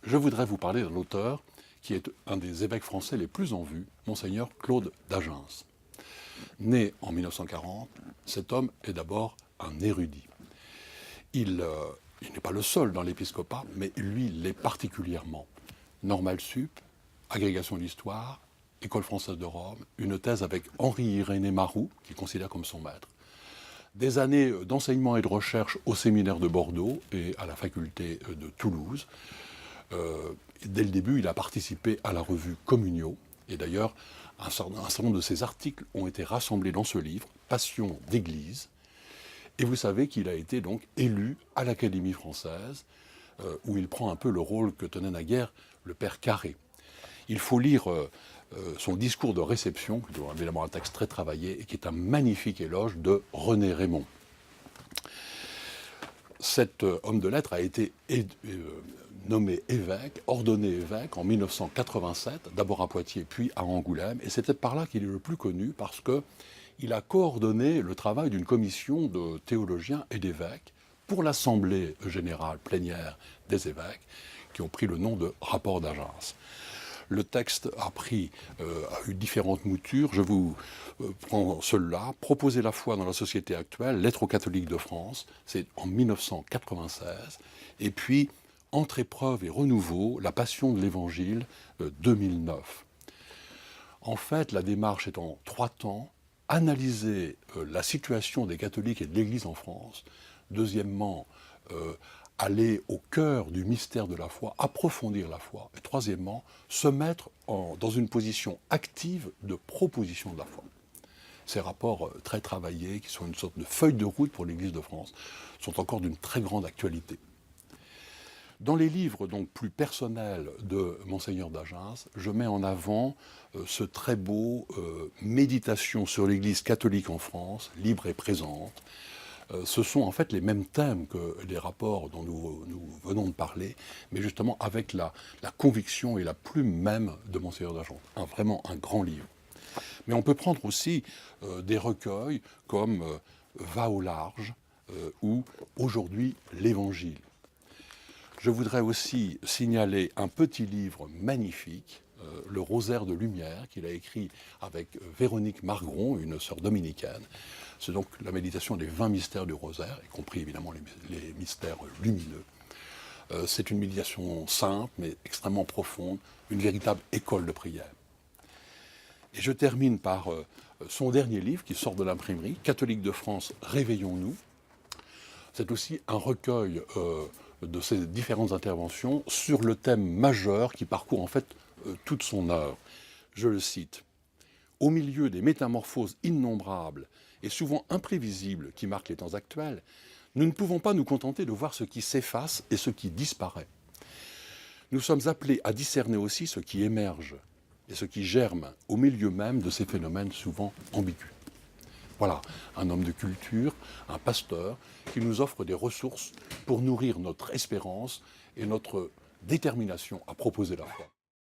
je voudrais vous parler d'un auteur qui est un des évêques français les plus en vue, Monseigneur Claude d'Agens. Né en 1940, cet homme est d'abord un érudit. Il n'est pas le seul dans l'épiscopat, mais lui l'est particulièrement. Normal Sup, agrégation d'histoire, École française de Rome, une thèse avec Henri-Irénée Maroux, qu'il considère comme son maître. Des années d'enseignement et de recherche au séminaire de Bordeaux et à la faculté de Toulouse. Dès le début, il a participé à la revue Communio. Et d'ailleurs, un certain nombre de ses articles ont été rassemblés dans ce livre, Passion d'Église. Et vous savez qu'il a été donc élu à l'Académie française, où il prend un peu le rôle que tenait naguère le père Carré. Il faut lire son discours de réception, qui est évidemment un texte très travaillé, et qui est un magnifique éloge de René Raymond. Cet homme de lettres a été nommé évêque, ordonné évêque en 1987, d'abord à Poitiers puis à Angoulême, et c'est peut-être par là qu'il est le plus connu, parce qu'il a coordonné le travail d'une commission de théologiens et d'évêques pour l'Assemblée générale plénière des évêques, qui ont pris le nom de rapport d'Agens. Le texte a eu différentes moutures. Je vous prends celui-là. Proposer la foi dans la société actuelle, lettre aux catholiques de France, c'est en 1996. Et puis, entre épreuve et renouveau, la passion de l'Évangile, 2009. En fait, la démarche est en 3 temps. Analyser la situation des catholiques et de l'Église en France. Deuxièmement, aller au cœur du mystère de la foi, approfondir la foi. Et troisièmement, se mettre dans une position active de proposition de la foi. Ces rapports très travaillés, qui sont une sorte de feuille de route pour l'Église de France, sont encore d'une très grande actualité. Dans les livres donc plus personnels de Monseigneur d'Agens, je mets en avant ce très beau Méditation sur l'Église catholique en France, libre et présente. Ce sont en fait les mêmes thèmes que les rapports dont nous venons de parler, mais justement avec la conviction et la plume même de Monseigneur d'Agens. Vraiment un grand livre. Mais on peut prendre aussi des recueils comme Va au large ou Aujourd'hui l'Évangile. Je voudrais aussi signaler un petit livre magnifique, Le Rosaire de Lumière, qu'il a écrit avec Véronique Margron, une sœur dominicaine. C'est donc la méditation des 20 mystères du Rosaire, y compris évidemment les mystères lumineux. C'est une méditation simple, mais extrêmement profonde, une véritable école de prière. Et je termine par son dernier livre, qui sort de l'imprimerie, Catholiques de France, réveillons-nous. C'est aussi un recueil de ses différentes interventions sur le thème majeur qui parcourt en fait toute son œuvre. Je le cite. « Au milieu des métamorphoses innombrables et souvent imprévisibles qui marquent les temps actuels, nous ne pouvons pas nous contenter de voir ce qui s'efface et ce qui disparaît. Nous sommes appelés à discerner aussi ce qui émerge et ce qui germe au milieu même de ces phénomènes souvent ambigus. » Voilà, un homme de culture, un pasteur, qui nous offre des ressources pour nourrir notre espérance et notre détermination à proposer la foi.